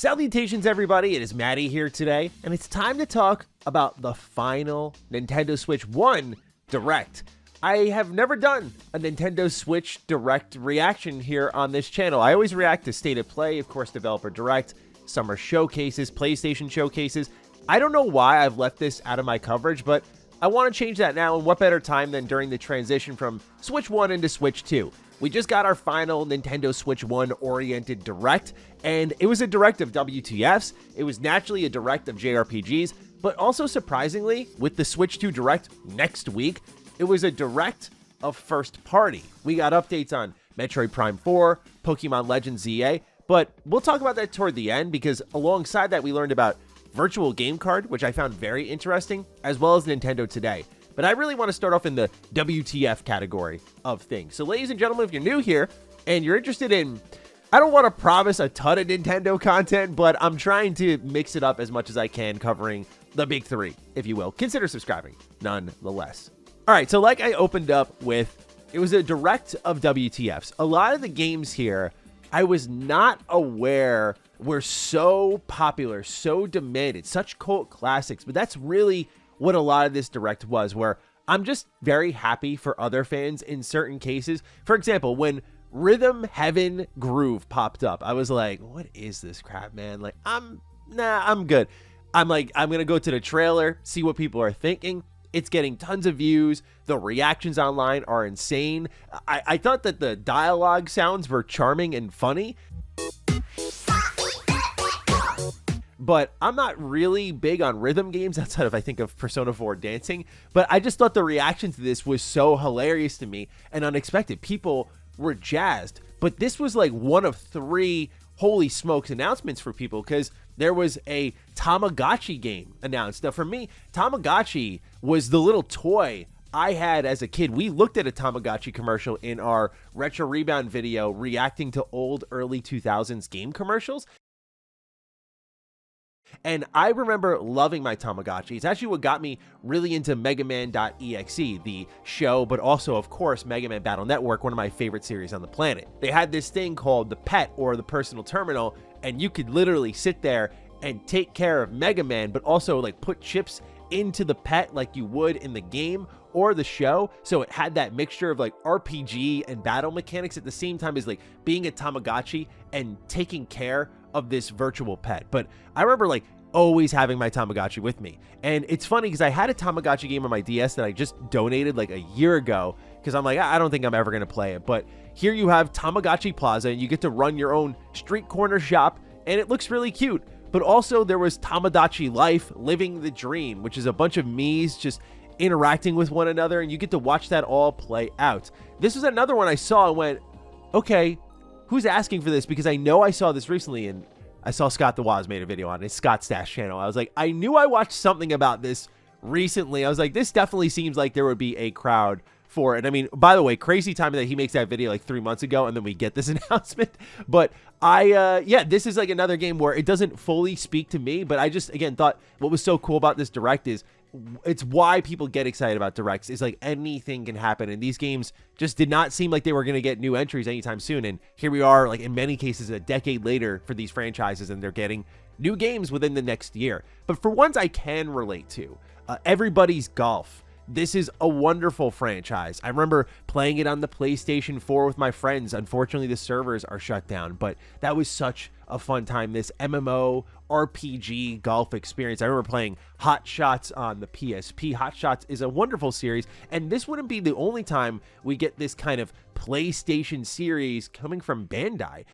Salutations everybody, it is Matty here today, and it's time to talk about the final Nintendo Switch 1 Direct. I have never done a Nintendo Switch Direct reaction here on this channel. I always react to State of Play, of course, Developer Direct, Summer Showcases, PlayStation Showcases. I don't know why I've left this out of my coverage, but I want to change that now, and what better time than during the transition from Switch 1 into Switch 2. We just got our final Nintendo Switch 1 oriented Direct, and it was a Direct of WTFs, it was naturally a Direct of JRPGs, but also surprisingly, with the Switch 2 Direct next week, it was a Direct of first party. We got updates on Metroid Prime 4, Pokemon Legends ZA, but we'll talk about that toward the end because alongside that we learned about Virtual Game Card, which I found very interesting, as well as Nintendo Today. But I really want to start off in the WTF category of things. So ladies and gentlemen, if you're new here and you're interested in, I don't want to promise a ton of Nintendo content, but I'm trying to mix it up as much as I can, covering the big three, if you will. Consider subscribing, nonetheless. All right, so like I opened up with, it was a Direct of WTFs. A lot of the games here, I was not aware were so popular, so demanded, such cult classics, but that's really what a lot of this Direct was, where I'm just very happy for other fans in certain cases. For example, when Rhythm Heaven Groove popped up, I was like, what is this crap, man? Like, I'm good. I'm gonna go to the trailer, see what people are thinking. It's getting tons of views. The reactions online are insane. I thought that the dialogue sounds were charming and funny, but I'm not really big on rhythm games outside of, I think, of Persona 4 Dancing. But I just thought the reaction to this was so hilarious to me and unexpected. People were jazzed. But this was like one of three holy smokes announcements for people, because there was a Tamagotchi game announced. Now for me, Tamagotchi was the little toy I had as a kid. We looked at a Tamagotchi commercial in our Retro Rebound video reacting to old early 2000s game commercials. And I remember loving my Tamagotchi. It's actually what got me really into Mega Man.exe, the show, but also, of course, Mega Man Battle Network, one of my favorite series on the planet. They had this thing called the Pet, or the Personal Terminal, and you could literally sit there and take care of Mega Man, but also like put chips into the pet like you would in the game or the show. So it had that mixture of like RPG and battle mechanics at the same time as like being a Tamagotchi and taking care of this virtual pet. But I remember like always having my Tamagotchi with me. And it's funny because I had a Tamagotchi game on my DS that I just donated like a year ago because I'm like, I don't think I'm ever going to play it. But here you have Tamagotchi Plaza and you get to run your own street corner shop and it looks really cute. But also there was Tamagotchi Life, Living the Dream, which is a bunch of Miis just interacting with one another, and you get to watch that all play out. This was another one I saw and went, okay, who's asking for this? Because I know I saw this recently, and I saw Scott the Woz made a video on his Scott Stash channel. I was like, I knew I watched something about this recently. I was like, this definitely seems like there would be a crowd for it. I mean, by the way, crazy timing that he makes that video like 3 months ago and then we get this announcement. But yeah, this is like another game where it doesn't fully speak to me, but I just, again, thought what was so cool about this Direct is it's why people get excited about Directs. It's like anything can happen, and these games just did not seem like they were going to get new entries anytime soon. And here we are, like in many cases, a decade later for these franchises, and they're getting new games within the next year. But for ones I can relate to, Everybody's Golf. This is a wonderful franchise. I remember playing it on the PlayStation 4 with my friends. Unfortunately, the servers are shut down, but that was such a fun time. This MMO RPG golf experience. I remember playing Hot Shots on the PSP. Hot Shots is a wonderful series, and this wouldn't be the only time we get this kind of PlayStation series coming from Bandai.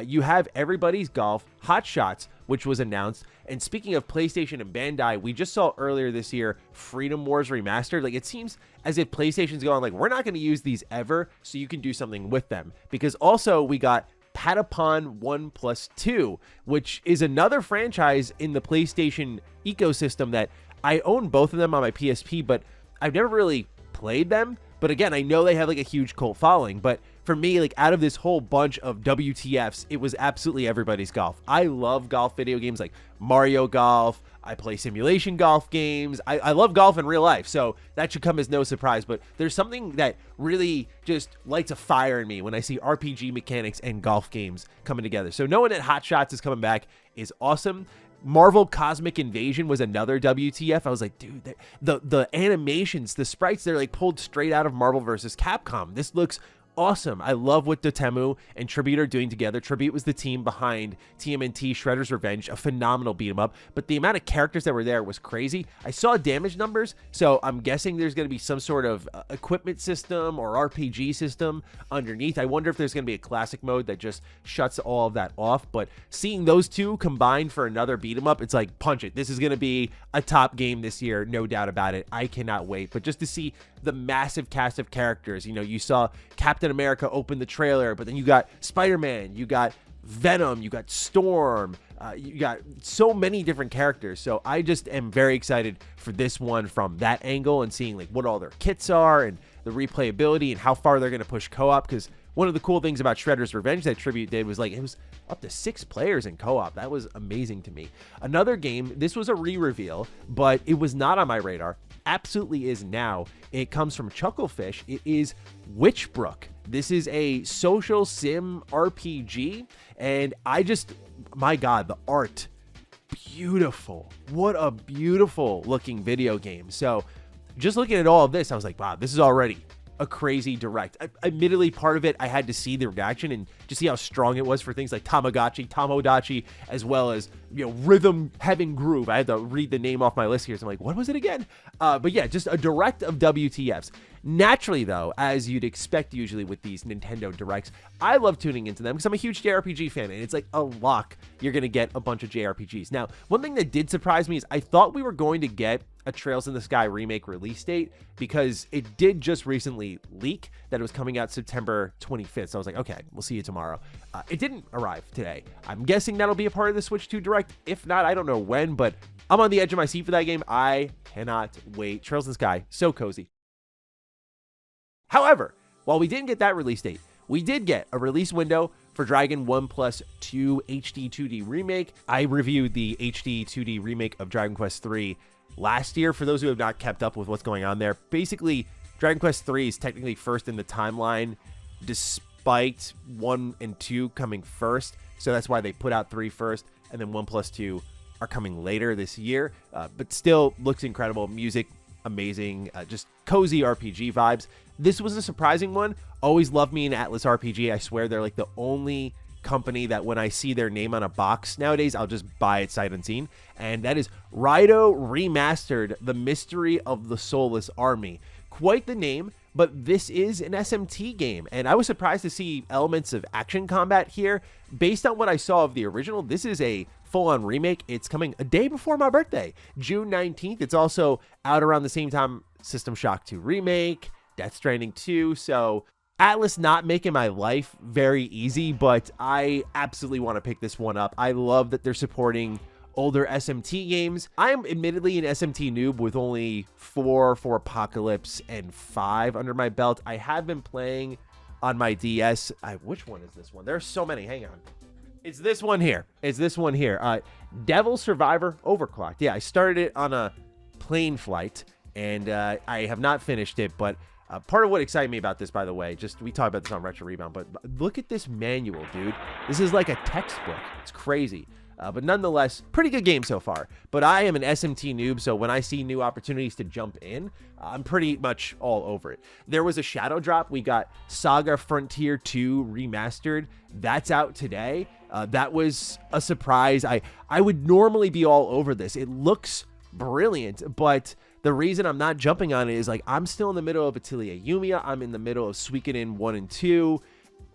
You have Everybody's Golf, Hot Shots, which was announced. And speaking of PlayStation and Bandai, we just saw earlier this year Freedom Wars Remastered. Like, it seems as if PlayStation's going like, we're not going to use these ever, so you can do something with them. Because also we got Patapon 1+2, which is another franchise in the PlayStation ecosystem that I own both of them on my PSP, but I've never really played them. But again, I know they have like a huge cult following. But for me, like out of this whole bunch of WTFs, it was absolutely everybody's golf. I love golf video games like Mario Golf. I play simulation golf games. I love golf in real life, so that should come as no surprise. But there's something that really just lights a fire in me when I see RPG mechanics and golf games coming together. So knowing that Hot Shots is coming back is awesome. Marvel Cosmic Invasion was another WTF. I was like, dude, the animations, the sprites, they're like pulled straight out of Marvel vs. Capcom. This looks awesome. I love what Dotemu and Tribute are doing together. Tribute was the team behind TMNT Shredder's Revenge, a phenomenal beat 'em up, but the amount of characters that were there was crazy. I saw damage numbers, so I'm guessing there's going to be some sort of equipment system or RPG system underneath. I wonder if there's going to be a classic mode that just shuts all of that off, but seeing those two combined for another beat 'em up, it's like, punch it. This is going to be a top game this year, no doubt about it. I cannot wait. But just to see the massive cast of characters, you know, you saw Captain America open the trailer, but then you got Spider-Man, you got Venom, you got Storm, you got so many different characters. So I just am very excited for this one from that angle and seeing like what all their kits are and the replayability and how far they're going to push co-op, because one of the cool things about Shredder's Revenge that Tribute did was like it was up to 6 players in co-op. That was amazing to me. Another game, this was a re-reveal, but it was not on my radar. Absolutely is now. It comes from Chucklefish. It is Witchbrook. This is a social sim RPG, and my God, the art, beautiful. What a beautiful looking video game. So just looking at all of this, I was like, wow, this is already a crazy direct. Admittedly, part of it, I had to see the reaction and just see how strong it was for things like Tomodachi, as well as, you know, Rhythm Heaven Groove. I had to read the name off my list here, so I'm like, what was it again? But yeah, just a direct of WTFs. Naturally, though, as you'd expect usually with these Nintendo Directs, I love tuning into them because I'm a huge JRPG fan, and it's like a lock you're going to get a bunch of JRPGs. Now, one thing that did surprise me is I thought we were going to get a Trails in the Sky remake release date, because it did just recently leak that it was coming out September 25th. So I was like, okay, we'll see you tomorrow. It didn't arrive today. I'm guessing that'll be a part of the Switch 2 Direct. If not, I don't know when, but I'm on the edge of my seat for that game. I cannot wait. Trails in the Sky, so cozy. However, while we didn't get that release date, we did get a release window for Dragon 1+2 HD 2D Remake. I reviewed the HD 2D remake of Dragon Quest III last year. For those who have not kept up with what's going on there, basically Dragon Quest III is technically first in the timeline despite 1 and 2 coming first. So that's why they put out 3 first, and then 1+2 are coming later this year. But still looks incredible. Music, amazing. Just cozy RPG vibes. This was a surprising one. Always loved me an Atlas RPG. I swear they're like the only company that when I see their name on a box nowadays, I'll just buy it sight unseen. And that is Raidou Remastered, The Mystery of the Soulless Army. Quite the name, but this is an SMT game, and I was surprised to see elements of action combat here. Based on what I saw of the original, this is a full-on remake. It's coming a day before my birthday, June 19th. It's also out around the same time System Shock 2 Remake, Death Stranding 2, so Atlas not making my life very easy, but I absolutely want to pick this one up. I love that they're supporting older SMT games. I am admittedly an SMT noob with only 4 for Apocalypse and 5 under my belt. I have been playing on my DS. Which one is this one? There are so many. Hang on. It's this one here. It's this one here. Devil Survivor Overclocked. Yeah, I started it on a plane flight, and I have not finished it, but part of what excited me about this, by the way, we talked about this on Retro Rebound, but look at this manual, dude. This is like a textbook. It's crazy. But nonetheless, pretty good game so far. But I am an SMT noob, so when I see new opportunities to jump in, I'm pretty much all over it. There was a shadow drop. We got Saga Frontier 2 Remastered. That's out today. That was a surprise. I would normally be all over this. It looks brilliant, but the reason I'm not jumping on it is like I'm still in the middle of Atelier Yumiya. I'm in the middle of Suikoden 1 and 2.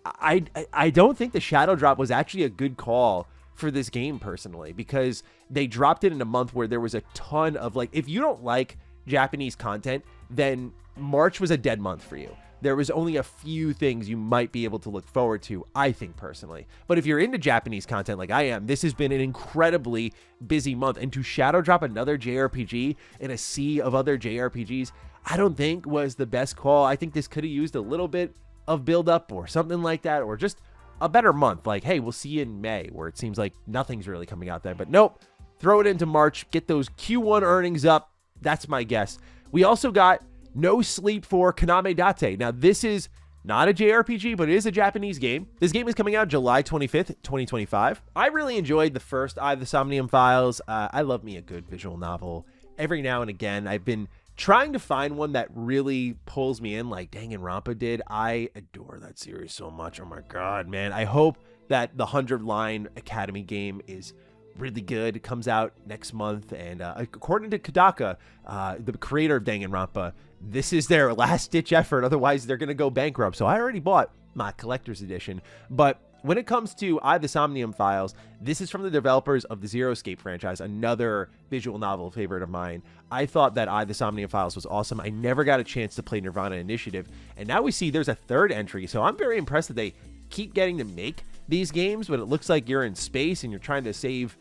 I don't think the shadow drop was actually a good call for this game personally, because they dropped it in a month where there was a ton of, like, if you don't like Japanese content, then March was a dead month for you. There was only a few things you might be able to look forward to, I think personally. But if you're into Japanese content like I am, this has been an incredibly busy month, and to shadow drop another JRPG in a sea of other JRPGs, I don't think was the best call. I think this could have used a little bit of build-up or something like that, or just a better month. Like, hey, we'll see you in May, where it seems like nothing's really coming out then. But nope, throw it into March, get those Q1 earnings up. That's my guess. We also got no sleep for Kaname Date. Now, this is not a JRPG, but it is a Japanese game. This game is coming out July 25th, 2025. I really enjoyed the first Eye of the Somnium Files. I love me a good visual novel. Every now and again, I've been trying to find one that really pulls me in like Danganronpa did. I adore that series so much. Oh my God, man. I hope that the 100-line Academy game is really good. It comes out next month, and according to Kodaka, the creator of Danganronpa, this is their last-ditch effort. Otherwise, they're going to go bankrupt. So I already bought my collector's edition. But when it comes to Eye of the Somnium Files, this is from the developers of the Zero Escape franchise, another visual novel favorite of mine. I thought that Eye of the Somnium Files was awesome. I never got a chance to play Nirvana Initiative, and now we see there's a third entry. So I'm very impressed that they keep getting to make these games, but it looks like you're in space and you're trying to save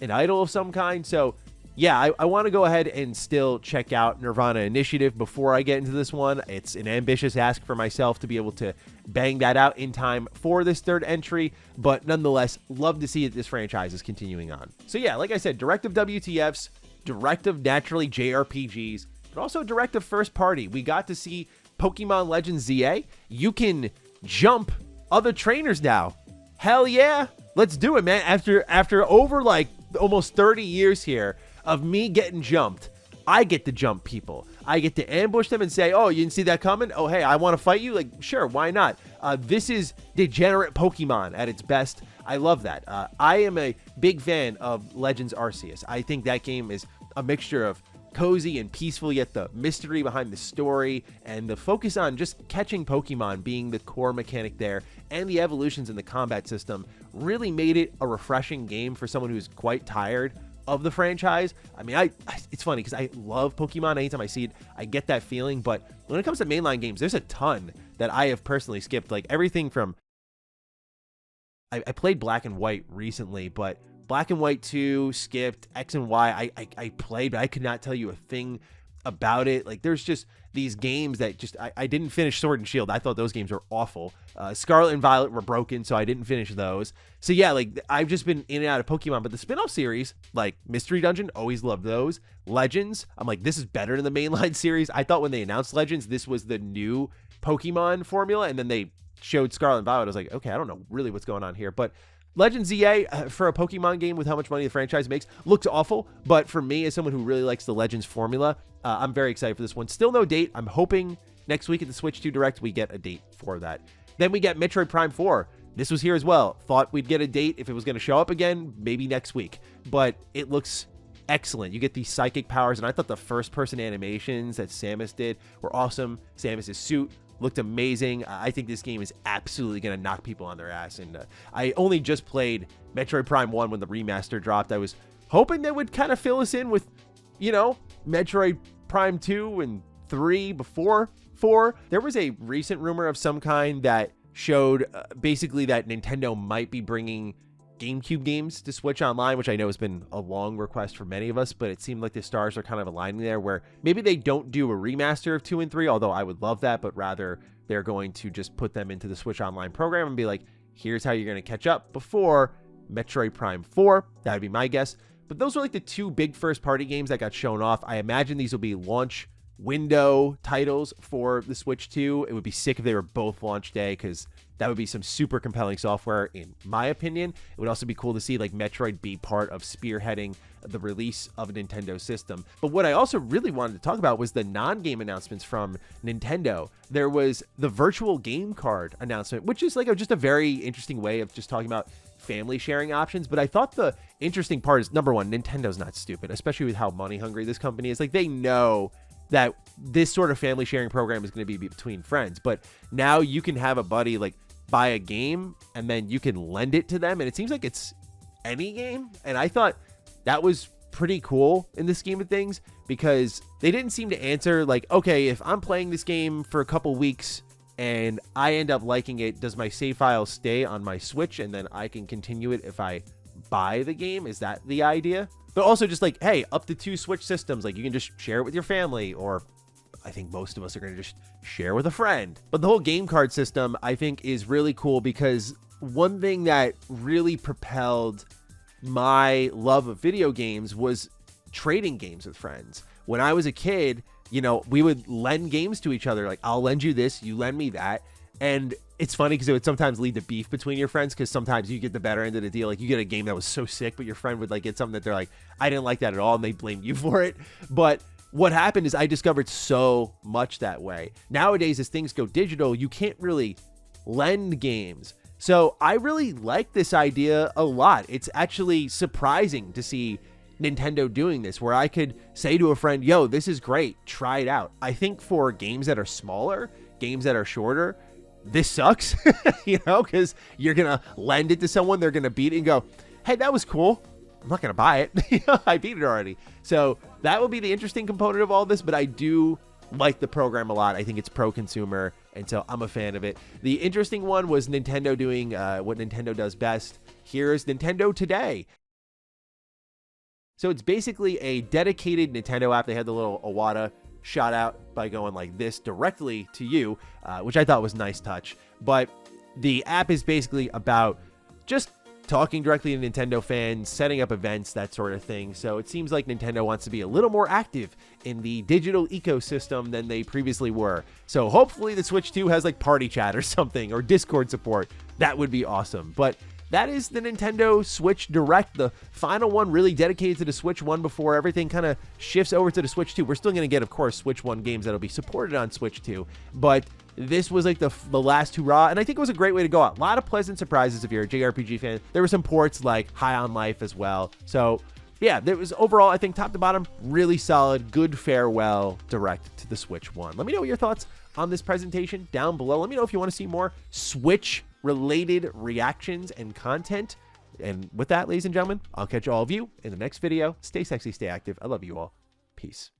an idol of some kind. So yeah, I want to go ahead and still check out Nirvana Initiative before I get into this one. It's an ambitious ask for myself to be able to bang that out in time for this third entry, but nonetheless, love to see that this franchise is continuing on. So yeah, like I said, direct of WTFs, direct of naturally JRPGs, but also direct of first party. We got to see Pokemon Legends ZA. You can jump other trainers now. Hell yeah, let's do it, man. After over like almost 30 years here of me getting jumped, I get to jump people. I get to ambush them and say, oh, you didn't see that coming? Oh, hey, I want to fight you? Like, sure, why not? This is degenerate Pokemon at its best. I love that. I am a big fan of Legends Arceus. I think that game is a mixture of cozy and peaceful, yet the mystery behind the story and the focus on just catching Pokemon being the core mechanic there, and the evolutions in the combat system really made it a refreshing game for someone who's quite tired of the franchise. I mean, it's funny because I love Pokemon. Anytime I see it, I get that feeling. But when it comes to mainline games, there's a ton that I have personally skipped. Like everything from, I played Black and White recently, but Black and White 2, skipped. X and Y, I played, but I could not tell you a thing about it. Like there's just these games that just, I didn't finish Sword and Shield. I thought those games were awful. Scarlet and Violet were broken, so I didn't finish those. So yeah, like I've just been in and out of Pokemon, but the spin-off series, like Mystery Dungeon, always loved those. Legends, I'm like, this is better than the mainline series. I thought when they announced Legends, this was the new Pokemon formula, and then they showed Scarlet and Violet. I was like, okay, I don't know really what's going on here, but Legends EA, for a Pokemon game with how much money the franchise makes, looks awful. But for me, as someone who really likes the Legends formula, I'm very excited for this one. Still no date. I'm hoping next week at the Switch 2 Direct, we get a date for that. Then we get Metroid Prime 4. This was here as well. Thought we'd get a date if it was going to show up again, maybe next week. But it looks excellent. You get these psychic powers, and I thought the first-person animations that Samus did were awesome. Samus's suit looked amazing. I think this game is absolutely going to knock people on their ass. And I only just played Metroid Prime 1 when the remaster dropped. I was hoping they would kind of fill us in with, you know, Metroid Prime 2 and 3 before 4. There was a recent rumor of some kind that showed basically that Nintendo might be bringing GameCube games to Switch Online, which I know has been a long request for many of us, but it seemed like the stars are kind of aligning there, where maybe they don't do a remaster of 2 and 3, although I would love that, but rather they're going to just put them into the Switch Online program and be like, here's how you're going to catch up before Metroid Prime 4. That would be my guess. But those were like the two big first-party games that got shown off. I imagine these will be launch window titles for the Switch 2. It would be sick if they were both launch day, because that would be some super compelling software, in my opinion. It would also be cool to see like Metroid be part of spearheading the release of a Nintendo system. But what I also really wanted to talk about was the non-game announcements from Nintendo. There was the virtual game card announcement, which is like just a very interesting way of just talking about family sharing options. But I thought the interesting part is, number one, Nintendo's not stupid, especially with how money hungry this company is. Like they know that this sort of family sharing program is going to be between friends, but now you can have a buddy like buy a game and then you can lend it to them, and it seems like it's any game. And I thought that was pretty cool in the scheme of things, because they didn't seem to answer like, okay, if I'm playing this game for a couple weeks and I end up liking it, does my save file stay on my Switch and then I can continue it if I buy the game? Is that the idea? But also just like, hey, up to 2 Switch systems, like you can just share it with your family, or I think most of us are going to just share with a friend. But the whole game card system, I think, is really cool because one thing that really propelled my love of video games was trading games with friends. When I was a kid, you know, we would lend games to each other. Like, I'll lend you this, you lend me that. And it's funny because it would sometimes lead to beef between your friends because sometimes you get the better end of the deal. Like, you get a game that was so sick, but your friend would like get something that they're like, I didn't like that at all, and they blame you for it. But what happened is I discovered so much that way. Nowadays, as things go digital, you can't really lend games. So I really like this idea a lot. It's actually surprising to see Nintendo doing this, where I could say to a friend, yo, this is great, try it out. I think for games that are smaller, games that are shorter, this sucks, you know, because you're going to lend it to someone, they're going to beat it and go, hey, that was cool. I'm not going to buy it. I beat it already. So that will be the interesting component of all this, but I do like the program a lot. I think it's pro-consumer, and so I'm a fan of it. The interesting one was Nintendo doing what Nintendo does best. Here's Nintendo Today. So it's basically a dedicated Nintendo app. They had the little Iwata shot out by going like this directly to you, which I thought was a nice touch. But the app is basically about just talking directly to Nintendo fans, setting up events, that sort of thing. So it seems like Nintendo wants to be a little more active in the digital ecosystem than they previously were. So hopefully the Switch 2 has like party chat or something, or Discord support. That would be awesome. But that is the Nintendo Switch Direct, the final one really dedicated to the Switch 1 before everything kind of shifts over to the Switch 2. We're still going to get, of course, Switch 1 games that'll be supported on Switch 2, but this was like the last hurrah, and I think it was a great way to go out. A lot of pleasant surprises if you're a JRPG fan. There were some ports like High on Life as well. So yeah, there was overall, I think top to bottom, really solid, good farewell Direct to the Switch 1. Let me know your thoughts on this presentation down below. Let me know if you want to see more Switch-related reactions and content. And with that, ladies and gentlemen, I'll catch all of you in the next video. Stay sexy, stay active. I love you all. Peace.